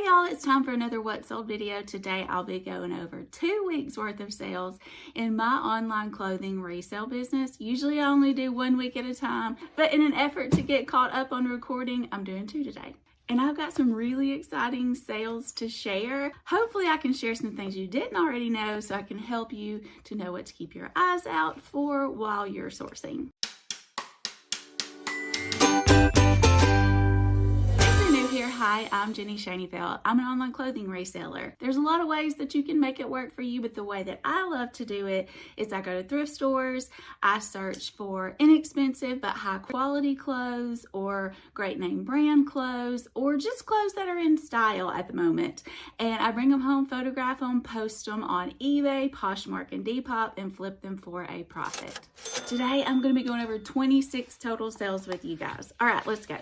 Hi y'all, it's time for another What Sold video. Today I'll be going over 2 weeks worth of sales in my online clothing resale business. Usually I only do 1 week at a time, but in an effort to get caught up on recording, I'm doing 2 today. And I've got some really exciting sales to share. Hopefully I can share some things you didn't already know so I can help you to know what to keep your eyes out for while you're sourcing. Hi, I'm Jenny Shaneyfelt. I'm an online clothing reseller. There's a lot of ways that you can make it work for you, but the way that I love to do it is I go to thrift stores, I search for inexpensive but high quality clothes or great name brand clothes or just clothes that are in style at the moment. And I bring them home, photograph them, post them on eBay, Poshmark, and Depop and flip them for a profit. Today, I'm going to be going over 26 total sales with you guys. All right, let's go.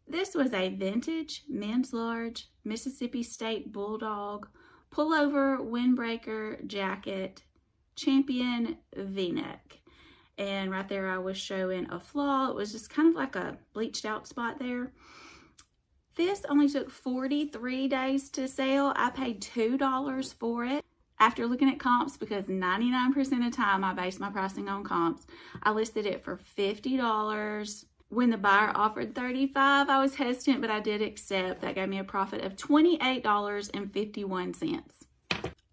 This was a vintage men's large Mississippi State Bulldog pullover windbreaker jacket, champion V-neck. And right there I was showing a flaw. It was just kind of like a bleached out spot there. This only took 43 days to sell. I paid $2 for it. After looking at comps, because 99% of the time I base my pricing on comps, I listed it for $50. When the buyer offered $35, I was hesitant, but I did accept. That gave me a profit of $28.51.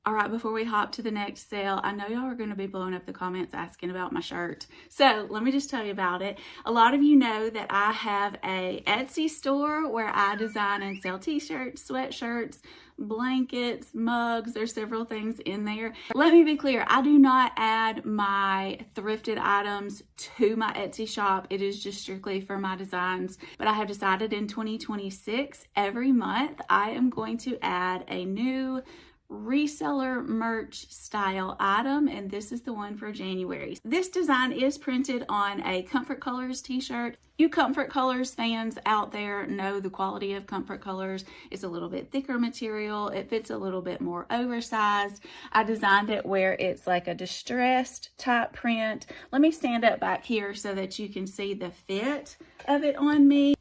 All right, before we hop to the next sale, I know y'all are going to be blowing up the comments asking about my shirt. So let me just tell you about it. A lot of you know that I have a Etsy store where I design and sell t-shirts, sweatshirts, blankets, mugs. There's several things in there. Let me be clear. I do not add my thrifted items to my Etsy shop. It is just strictly for my designs. But I have decided in 2026, every month, I am going to add a new reseller merch style item, and this is the one for January. This design is printed on a Comfort Colors t-shirt. You Comfort Colors fans out there know the quality of Comfort Colors. It's a little bit thicker material. It fits a little bit more oversized. I designed it where it's like a distressed type print. Let me stand up back here so that you can see the fit of it on me.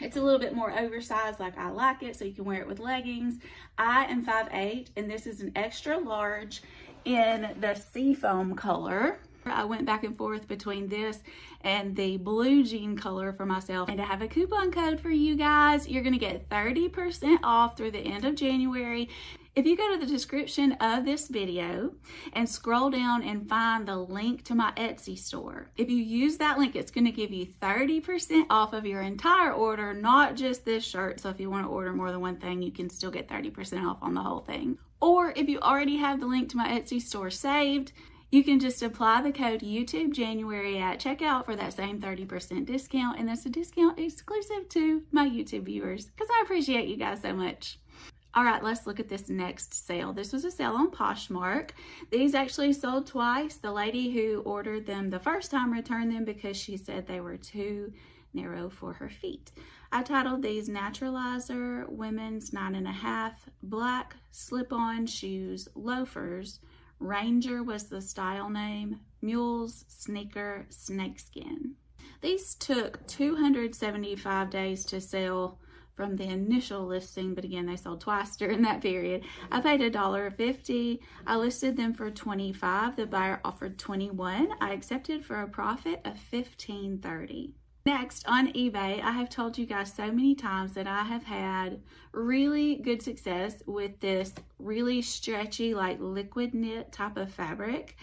It's a little bit more oversized like I like it, so you can wear it with leggings. I am 5'8", and this is an extra large in the seafoam color. I went back and forth between this and the blue jean color for myself. And I have a coupon code for you guys. You're going to get 30% off through the end of January. If you go to the description of this video and scroll down and find the link to my Etsy store, if you use that link, it's going to give you 30% off of your entire order, not just this shirt. So if you want to order more than one thing, you can still get 30% off on the whole thing. Or if you already have the link to my Etsy store saved, you can just apply the code YouTube January at checkout for that same 30% discount. And that's a discount exclusive to my YouTube viewers because I appreciate you guys so much. All right, let's look at this next sale. This was a sale on Poshmark. These actually sold twice. The lady who ordered them the first time returned them because she said they were too narrow for her feet. I titled these Naturalizer Women's 9.5 Black Slip-On Shoes Loafers. Ranger was the style name. Mules Sneaker Snakeskin. These took 275 days to sell from the initial listing, but again, they sold twice during that period. I paid $1.50. I listed them for $25. The buyer offered $21. I accepted for a profit of $15.30. Next, on eBay, I have told you guys so many times that I have had really good success with this really stretchy, like liquid knit type of fabric.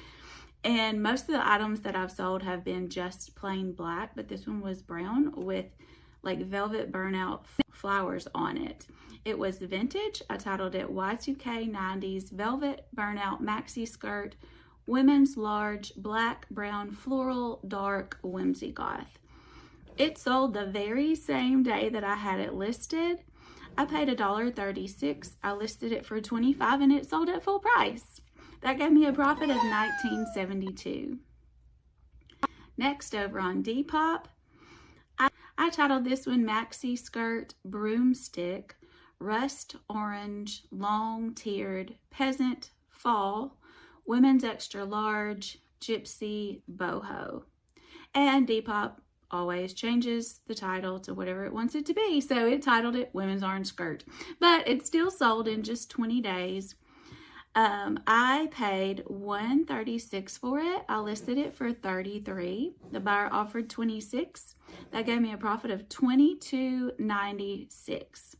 And most of the items that I've sold have been just plain black, but this one was brown with like velvet burnout flowers on it. It was vintage. I titled it Y2K 90s Velvet Burnout Maxi Skirt, Women's Large Black Brown Floral Dark Whimsy Goth. It sold the very same day that I had it listed. I paid $1.36. I listed it for $25 and it sold at full price. That gave me a profit of $19.72. Next, over on Depop, I titled this one Maxi Skirt Broomstick Rust Orange Long Tiered Peasant Fall Women's Extra Large Gypsy Boho. And Depop always changes the title to whatever it wants it to be. So it titled it Women's Orange Skirt, but it still sold in just 20 days. I paid $136 for it. I listed it for $33. The buyer offered $26. That gave me a profit of $22.96.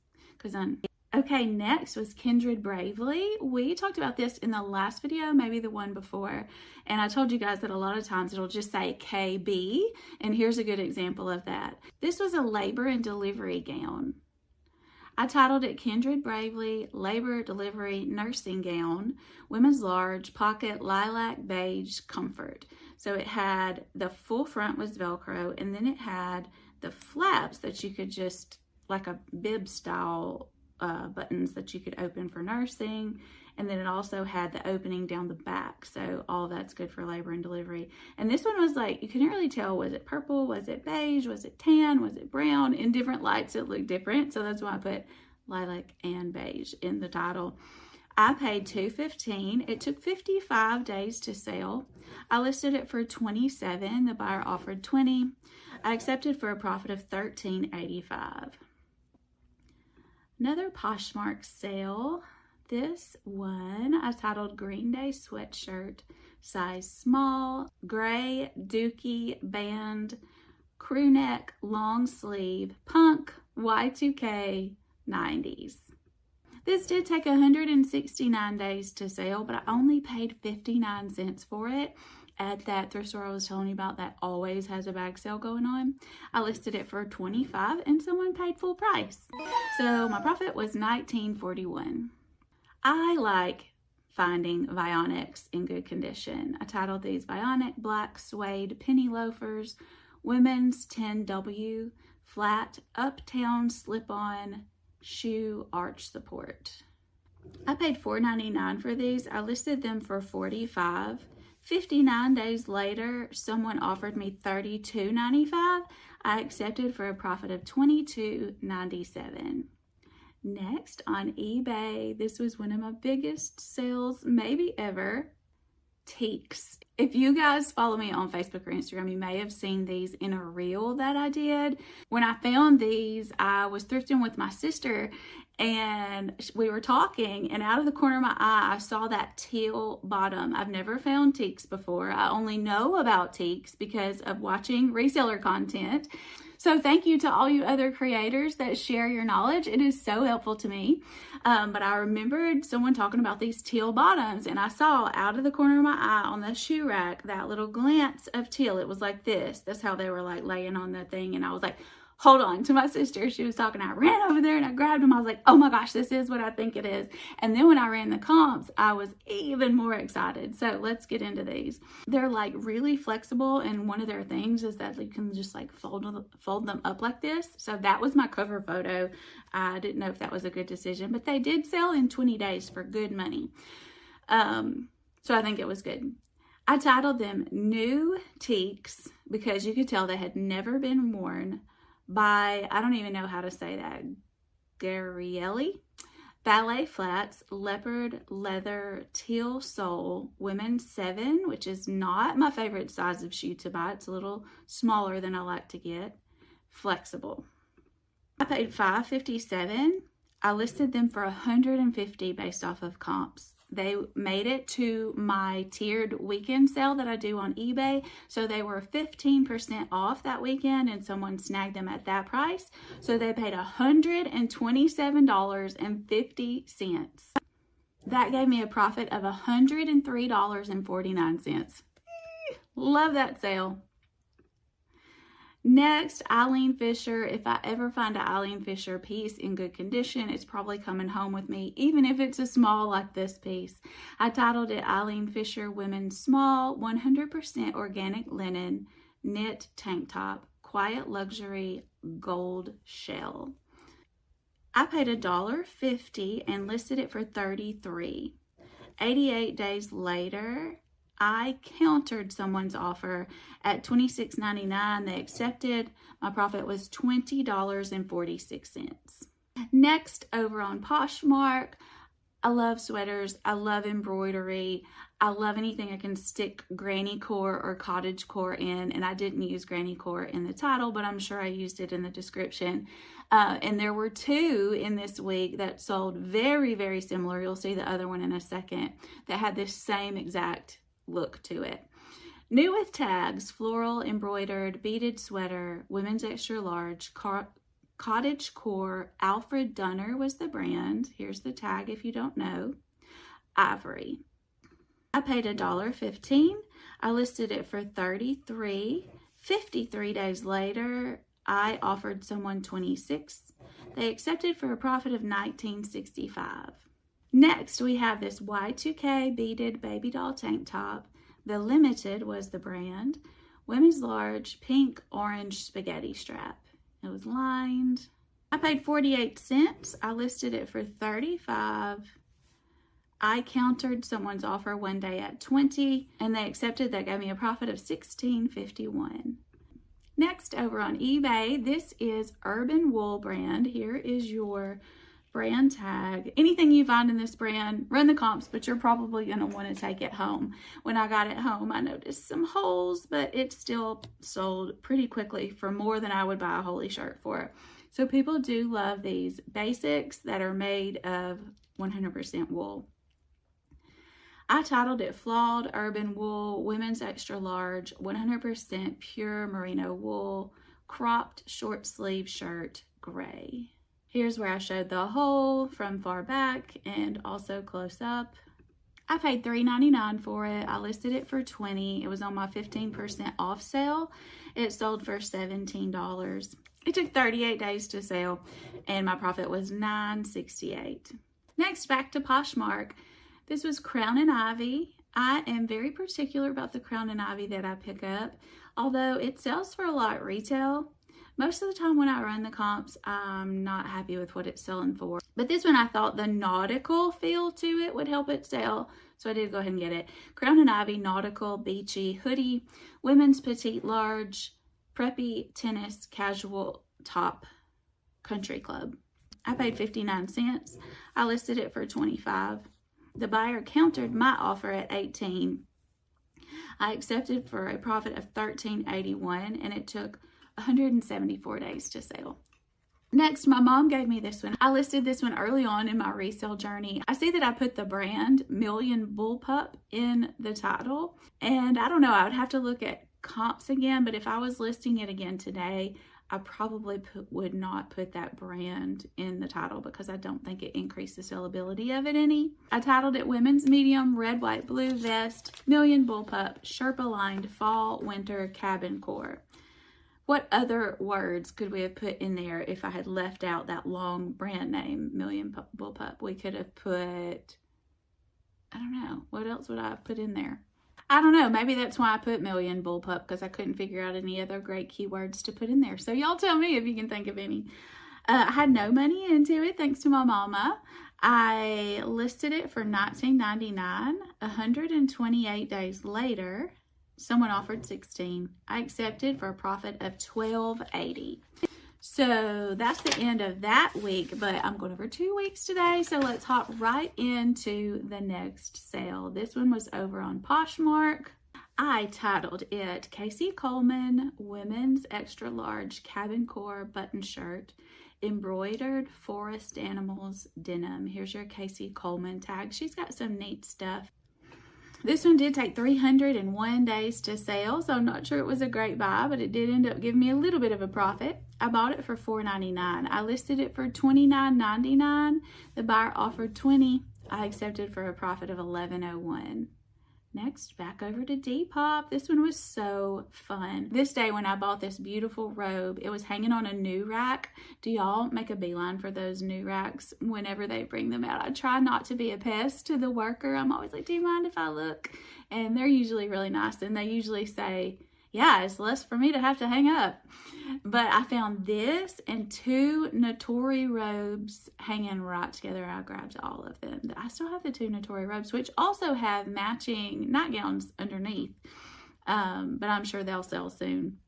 Okay, next was Kindred Bravely. We talked about this in the last video, maybe the one before, and I told you guys that a lot of times it'll just say KB, and here's a good example of that. This was a labor and delivery gown. I titled it Kindred Bravely Labor Delivery Nursing Gown, Women's Large, Pocket, Lilac, Beige, Comfort. So it had, the full front was Velcro, and then it had the flaps that you could just, like a bib style buttons that you could open for nursing, and then it also had the opening down the back, so all that's good for labor and delivery. And this one was like, you couldn't really tell, was it purple, was it beige, was it tan, was it brown? In different lights it looked different, so that's why I put lilac and beige in the title. I paid $215. It took 55 days to sell. I listed it for $27. The buyer offered $20. I accepted for a profit of $13.85. Another Poshmark sale. This one I titled Green Day Sweatshirt, size small, gray, dookie, band, crew neck, long sleeve, punk, Y2K, 90s. This did take 169 days to sell, but I only paid 59 cents for it at that thrift store I was telling you about that always has a bag sale going on. I listed it for $25 and someone paid full price. So my profit was $19.41. I like finding Vionics in good condition. I titled these Vionic Black Suede Penny Loafers, Women's 10W, Flat Uptown Slip-On Shoe Arch Support. I paid $4.99 for these. I listed them for $45. 59 days later, someone offered me $32.95. I accepted for a profit of $22.97. Next, on eBay, this was one of my biggest sales maybe ever. Teaks. If you guys follow me on Facebook or Instagram, you may have seen these in a reel that I did. When I found these, I was thrifting with my sister and we were talking, and out of the corner of my eye, I saw that teal bottom. I've never found teaks before. I only know about teaks because of watching reseller content. So thank you to all you other creators that share your knowledge. It is so helpful to me. But I remembered someone talking about these teal bottoms, and I saw out of the corner of my eye on the shoe rack that little glance of teal. It was like this. That's how they were like laying on the thing. And I was like, hold on, to my sister. She was talking. I ran over there and I grabbed them. I was like, oh my gosh, this is what I think it is. And then when I ran the comps, I was even more excited. So let's get into these. They're like really flexible, and one of their things is that you can just like fold them up like this. So that was my cover photo. I didn't know if that was a good decision, but they did sell in 20 days for good money. So I think it was good. I titled them New Teaks because you could tell they had never been worn by, I don't even know how to say that, Garielli. Ballet flats, leopard leather, teal sole, women's 7, which is not my favorite size of shoe to buy. It's a little smaller than I like to get. Flexible. I paid $5.57. I listed them for $150 based off of comps. They made it to my tiered weekend sale that I do on eBay. So they were 15% off that weekend, and someone snagged them at that price. So they paid $127.50. That gave me a profit of $103.49. Love that sale. Next, Eileen Fisher. If I ever find an Eileen Fisher piece in good condition, it's probably coming home with me, even if it's a small like this piece. I titled it Eileen Fisher Women's Small 100% Organic Linen Knit Tank Top, Quiet Luxury Gold Shell. I paid $1.50 and listed it for $33. 88 days later, I countered someone's offer at $26.99. They accepted. My profit was $20.46. Next, over on Poshmark, I love sweaters. I love embroidery. I love anything I can stick granny core or cottage core in. And I didn't use granny core in the title, but I'm sure I used it in the description. And there were two in this week that sold very, very similar. You'll see the other one in a second, that had this same exact look to it. New with tags: floral, embroidered, beaded sweater, women's extra large, cottage core. Alfred Dunner was the brand. Here's the tag if you don't know. Ivory. I paid $1.15. I listed it for $33. 53 days later, I offered someone $26. They accepted for a profit of $19.65. Next, we have this Y2K beaded baby doll tank top. The Limited was the brand. Women's large, pink, orange spaghetti strap. It was lined. I paid 48 cents. I listed it for $35. I countered someone's offer one day at $20, and they accepted. That gave me a profit of $16.51. Next, over on eBay, this is Urban Wool brand. Here is your brand tag. Anything you find in this brand, run the comps, but you're probably going to want to take it home. When I got it home, I noticed some holes, but it still sold pretty quickly for more than I would buy a Holy shirt for. So people do love these basics that are made of 100% wool. I titled it Flawed Urban Wool, Women's Extra Large, 100% Pure Merino Wool, Cropped Short Sleeve Shirt, Gray. Here's where I showed the hole from far back and also close up. I paid $3.99 for it. I listed it for $20. It was on my 15% off sale. It sold for $17. It took 38 days to sell, and my profit was $9.68. Next, back to Poshmark. This was Crown and Ivy. I am very particular about the Crown and Ivy that I pick up, although it sells for a lot retail. Most of the time when I run the comps, I'm not happy with what it's selling for. But this one, I thought the nautical feel to it would help it sell, so I did go ahead and get it. Crown and Ivy nautical beachy hoodie, women's petite large, preppy tennis casual top, country club. I paid 59 cents. I listed it for $25. The buyer countered my offer at $18. I accepted for a profit of $13.81, and it took 174 days to sell. Next, my mom gave me this one. I listed this one early on in my resale journey. I see that I put the brand Million Bullpup in the title, and I don't know, I would have to look at comps again, but if I was listing it again today, I probably would not put that brand in the title because I don't think it increased the sellability of it any. I titled it Women's Medium Red, White, Blue Vest, Million Bullpup, Sherpa Lined Fall, Winter, Cabin Core. What other words could we have put in there if I had left out that long brand name, Million Bullpup? We could have put, I don't know, what else would I have put in there? I don't know, maybe that's why I put Million Bullpup, because I couldn't figure out any other great keywords to put in there. So y'all tell me if you can think of any. I had no money into it, thanks to my mama. I listed it for $19.99. 128 days later, someone offered $16. I accepted for a profit of $12.80. So that's the end of that week, but I'm going over 2 weeks today. So let's hop right into the next sale. This one was over on Poshmark. I titled it Casey Coleman Women's Extra Large Cabin Core Button Shirt, Embroidered Forest Animals Denim. Here's your Casey Coleman tag. She's got some neat stuff. This one did take 301 days to sell, so I'm not sure it was a great buy, but it did end up giving me a little bit of a profit. I bought it for $4.99. I listed it for $29.99. The buyer offered $20. I accepted for a profit of $11.01. Next, back over to Depop. This one was so fun. This day when I bought this beautiful robe, it was hanging on a new rack. Do y'all make a beeline for those new racks whenever they bring them out? I try not to be a pest to the worker. I'm always like, do you mind if I look? And they're usually really nice, and they usually say, yeah, it's less for me to have to hang up. But I found this and two Notori robes hanging right together. I grabbed all of them. I still have the two Notori robes, which also have matching nightgowns underneath. But I'm sure they'll sell soon.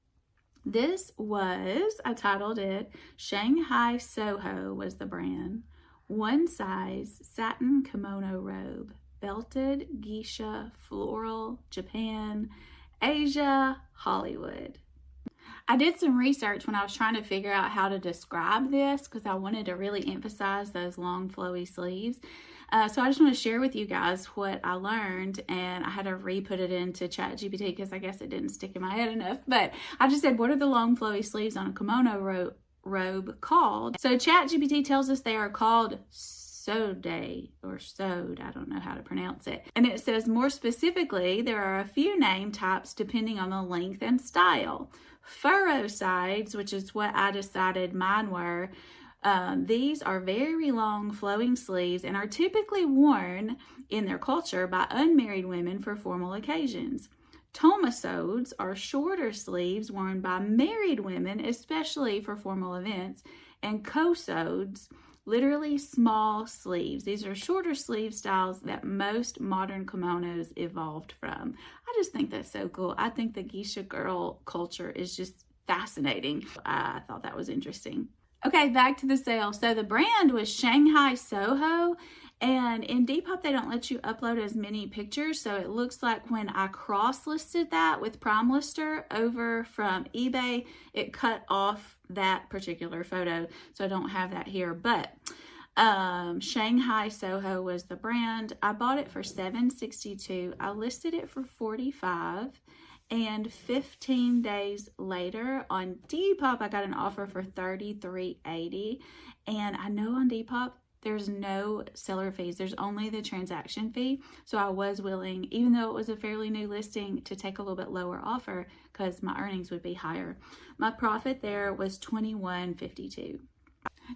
This was, I titled it Shanghai Soho was the brand. one size satin kimono robe, belted, geisha, floral, Japan, Asia, Hollywood. I did some research when I was trying to figure out how to describe this because I wanted to really emphasize those long flowy sleeves. So I just want to share with you guys what I learned, and I had to re-put it into ChatGPT because I guess it didn't stick in my head enough. But I just said, what are the long flowy sleeves on a kimono robe called? So ChatGPT tells us they are called sode or sewed. I don't know how to pronounce it. And it says more specifically, there are a few name types depending on the length and style. Furrow sides, which is what I decided mine were, these are very long flowing sleeves and are typically worn in their culture by unmarried women for formal occasions. Tomasodes are shorter sleeves worn by married women, especially for formal events. And cosodes, literally small sleeves. These are shorter sleeve styles that most modern kimonos evolved from. I just think that's so cool. I think the geisha girl culture is just fascinating. I thought that was interesting. Okay, back to the sale. So the brand was Shanghai Soho, and in Depop they don't let you upload as many pictures, so it looks like when I cross-listed that with Prime Lister over from eBay, it cut off that particular photo, so I don't have that here. But Shanghai Soho was the brand. I bought it for $7.62. I listed it for $45. And 15 days later on Depop, I got an offer for $33.80. And I know on Depop, there's no seller fees. There's only the transaction fee. So I was willing, even though it was a fairly new listing, to take a little bit lower offer because my earnings would be higher. My profit there was $21.52.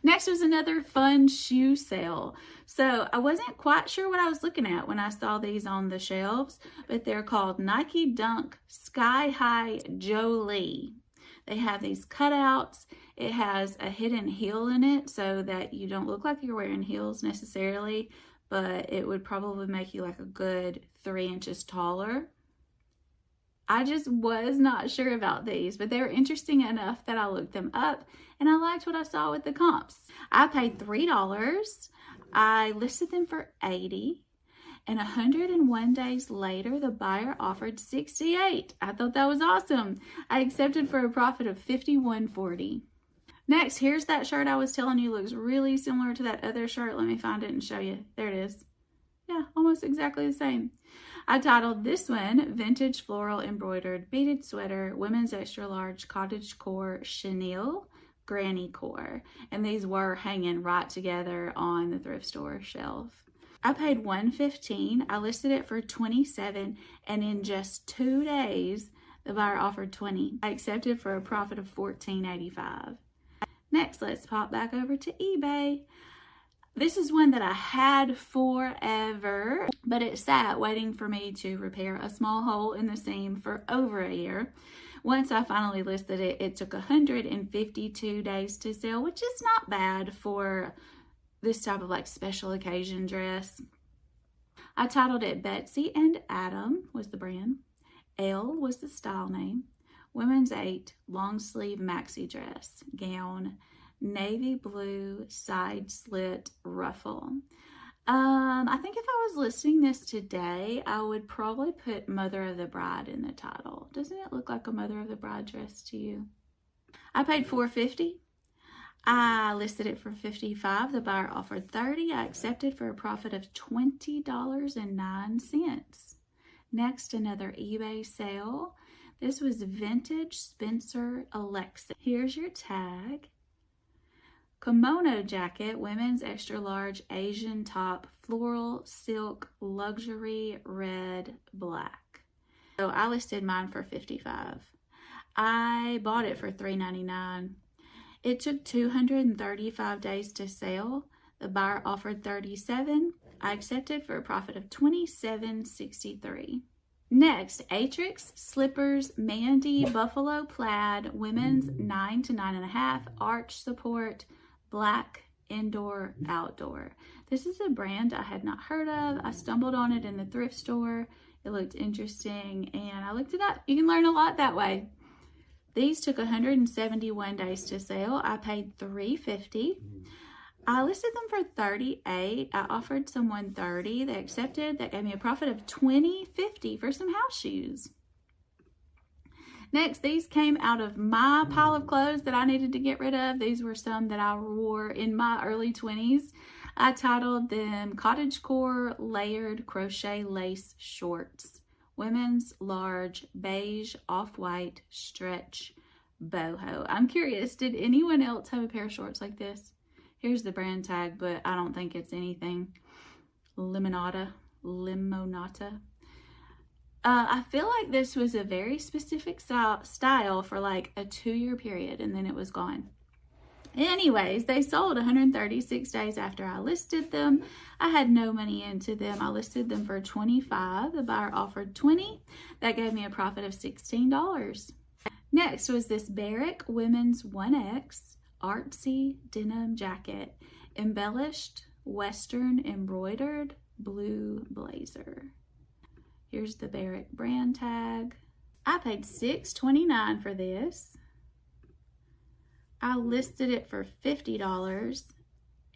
Next was another fun shoe sale. So I wasn't quite sure what I was looking at when I saw these on the shelves, but they're called Nike Dunk Sky High Jolie. They have these cutouts. It has a hidden heel in it so that you don't look like you're wearing heels necessarily, but it would probably make you like a good 3 inches taller. I just was not sure about these, but they were interesting enough that I looked them up and I liked what I saw with the comps. I paid $3. I listed them for $80, and 101 days later, the buyer offered $68. I thought that was awesome. I accepted for a profit of $51.40. Next, here's that shirt I was telling you looks really similar to that other shirt. Let me find it and show you. There it is. Yeah, almost exactly the same. I titled this one, Vintage Floral Embroidered Beaded Sweater, Women's Extra Large Cottage Core Chenille Granny Core. And these were hanging right together on the thrift store shelf. I paid $115. I listed it for $27, and in just 2 days, the buyer offered $20. I accepted for a profit of $14.85. Next, let's pop back over to eBay. This is one that I had forever, but it sat waiting for me to repair a small hole in the seam for over a year. Once I finally listed it, it took 152 days to sell, which is not bad for this type of like special occasion dress. I titled it Betsy and Adam was the brand. Elle was the style name. Women's 8 long sleeve maxi dress gown. Navy blue side slit ruffle. I think if I was listing this today, I would probably put Mother of the Bride in the title. Doesn't it look like a Mother of the Bride dress to you? I paid $4.50. I listed it for $55. The buyer offered $30. I accepted for a profit of $20.09. Next, another eBay sale. This was vintage Spencer Alexa. Here's your tag. Kimono jacket, women's extra large Asian top, floral, silk, luxury, red, black. So I listed mine for $55. I bought it for $3.99. It took 235 days to sell. The buyer offered $37. I accepted for a profit of $27.63. Next, Atrix Slippers Mandy Buffalo Plaid, women's 9 to 9.5, arch support, black, indoor, outdoor. This is a brand I had not heard of. I stumbled on it in the thrift store. It looked interesting and I looked it up. You can learn a lot that way. These took 171 days to sell. I paid $3.50. I listed them for $38. I offered someone $30. They accepted. That gave me a profit of $20.50 for some house shoes. Next, these came out of my pile of clothes that I needed to get rid of. These were some that I wore in my early 20s. I titled them Cottagecore Layered Crochet Lace Shorts. Women's large beige off-white stretch boho. I'm curious, did anyone else have a pair of shorts like this? Here's the brand tag, but I don't think it's anything. Limonata. I feel like this was a very specific style for like a 2-year period, and then it was gone. Anyways, they sold 136 days after I listed them. I had no money into them. I listed them for $25. The buyer offered $20. That gave me a profit of $16. Next was this Barrick Women's 1X artsy denim jacket, embellished Western embroidered blue blazer. Here's the Barrick brand tag. I paid $6.29 for this. I listed it for $50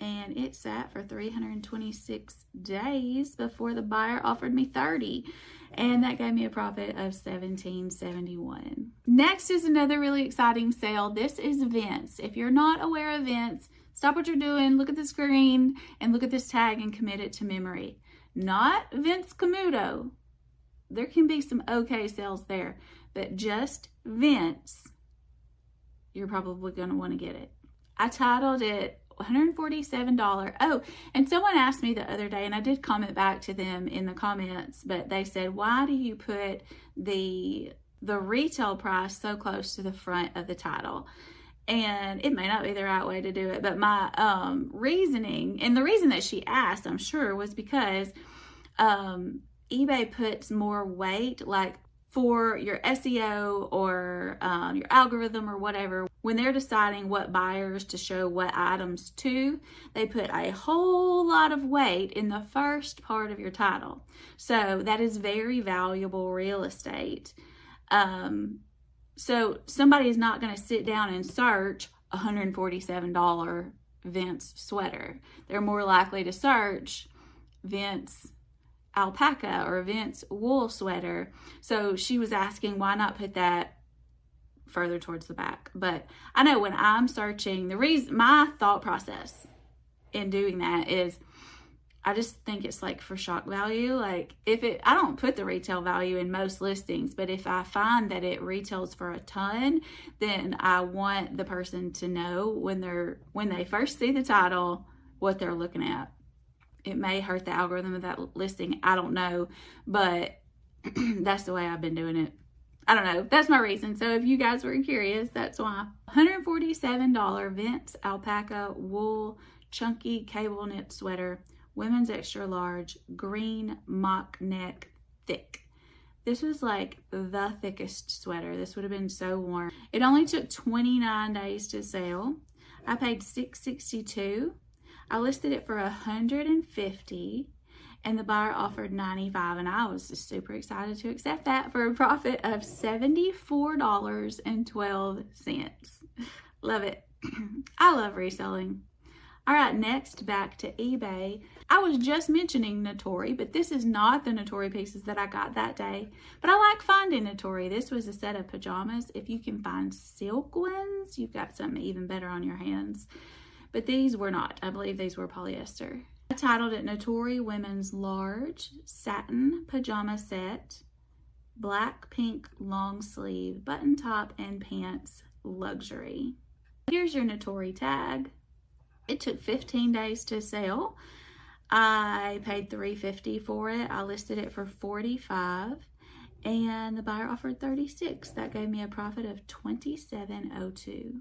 and it sat for 326 days before the buyer offered me $30, and that gave me a profit of $17.71. Next is another really exciting sale. This is Vince. If you're not aware of Vince, stop what you're doing, look at the screen, and look at this tag and commit it to memory. Not Vince Camuto. There can be some okay sales there, but just Vince, you're probably going to want to get it. I titled it $147. Oh, and someone asked me the other day, and I did comment back to them in the comments, but they said, why do you put the retail price so close to the front of the title? And it may not be the right way to do it, but my reasoning, and the reason that she asked, I'm sure, was because eBay puts more weight, like for your SEO or your algorithm or whatever, when they're deciding what buyers to show what items to, they put a whole lot of weight in the first part of your title. So that is very valuable real estate. So somebody is not going to sit down and search $147 Vince sweater. They're more likely to search Vince alpaca or Vince wool sweater. So she was asking, why not put that further towards the back? But I know when I'm searching, my thought process in doing that is, I just think it's like for shock value. Like I don't put the retail value in most listings, but if I find that it retails for a ton, then I want the person to know when they first see the title, what they're looking at. It may hurt the algorithm of that listing. I don't know, but that's the way I've been doing it. I don't know. That's my reason. So if you guys were curious, that's why. $147 Vince alpaca wool chunky cable knit sweater, women's extra large, green mock neck thick. This was like the thickest sweater. This would have been so warm. It only took 29 days to sell. I paid $6.62. I listed it for $150 and the buyer offered $95, and I was just super excited to accept that for a profit of $74.12. Love it. I love reselling. All right, next, back to eBay. I was just mentioning Notori, but this is not the Notori pieces that I got that day. But I like finding Notori. This was a set of pajamas. If you can find silk ones, you've got something even better on your hands. But these were not. I believe these were polyester. I titled it Notori Women's Large Satin Pajama Set, Black Pink Long Sleeve, Button Top and Pants Luxury. Here's your Notori tag. It took 15 days to sell. I paid $3.50 for it. I listed it for $45 and the buyer offered $36. That gave me a profit of $27.02.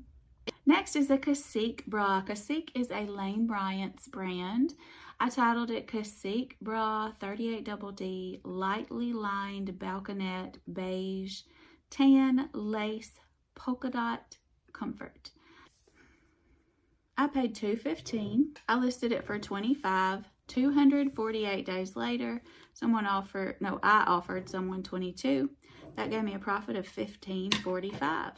Next is the Cacique bra. Cacique is a Lane Bryant's brand. I titled it Cacique Bra 38DD Lightly Lined Balconette Beige Tan Lace Polka Dot Comfort. I paid $2.15. I listed it for $25. 248 days later, I offered someone $22. That gave me a profit of $15.45.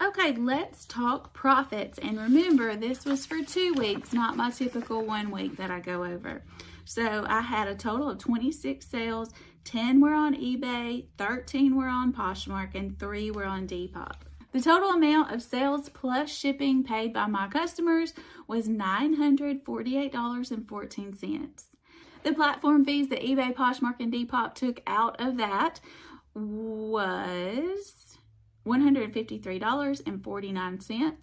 Okay, let's talk profits. And remember, this was for 2 weeks, not my typical 1 week that I go over. So I had a total of 26 sales. 10 were on eBay, 13 were on Poshmark, and 3 were on Depop. The total amount of sales plus shipping paid by my customers was $948.14. The platform fees that eBay, Poshmark, and Depop took out of that was $153.49.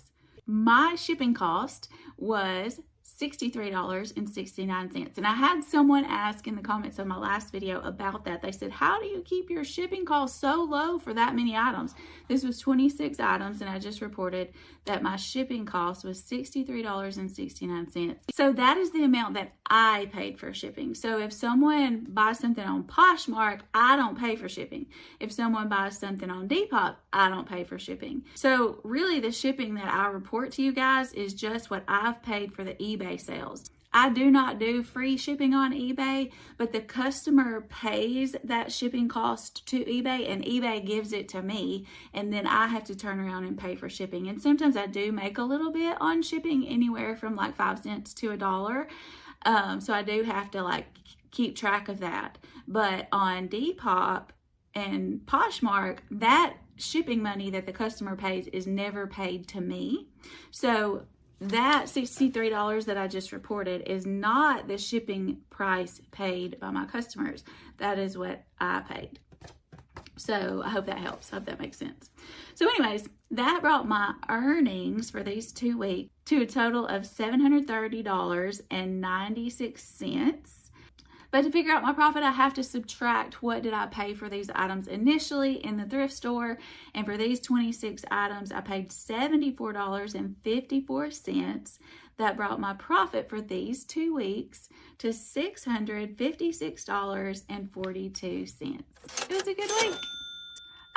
My shipping cost was $63.69. And I had someone ask in the comments of my last video about that. They said, how do you keep your shipping costs so low for that many items? This was 26 items, and I just reported that my shipping cost was $63.69. So that is the amount that I paid for shipping. So if someone buys something on Poshmark, I don't pay for shipping. If someone buys something on Depop, I don't pay for shipping. So really the shipping that I report to you guys is just what I've paid for the eBay sales. I do not do free shipping on eBay, but the customer pays that shipping cost to eBay and eBay gives it to me, and then I have to turn around and pay for shipping. And sometimes I do make a little bit on shipping, anywhere from like 5 cents to $1. So I do have to like keep track of that. But on Depop and Poshmark, that shipping money that the customer pays is never paid to me. So that $63 that I just reported is not the shipping price paid by my customers. That is what I paid. So I hope that helps. I hope that makes sense. So anyways, that brought my earnings for these 2 weeks to a total of $730.96. But to figure out my profit, I have to subtract what did I pay for these items initially in the thrift store. And for these 26 items, I paid $74.54. That brought my profit for these 2 weeks to $656.42. It was a good week.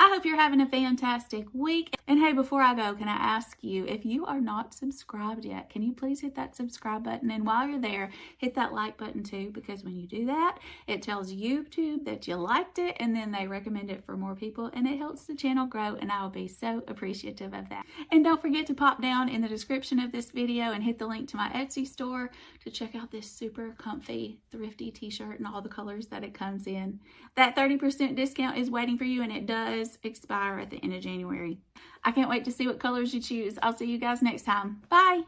I hope you're having a fantastic week. And hey, before I go, can I ask you, if you are not subscribed yet, can you please hit that subscribe button? And while you're there, hit that like button too, because when you do that, it tells YouTube that you liked it, and then they recommend it for more people, and it helps the channel grow, and I will be so appreciative of that. And don't forget to pop down in the description of this video and hit the link to my Etsy store to check out this super comfy, thrifty t-shirt and all the colors that it comes in. That 30% discount is waiting for you, and it does expire at the end of January. I can't wait to see what colors you choose. I'll see you guys next time. Bye.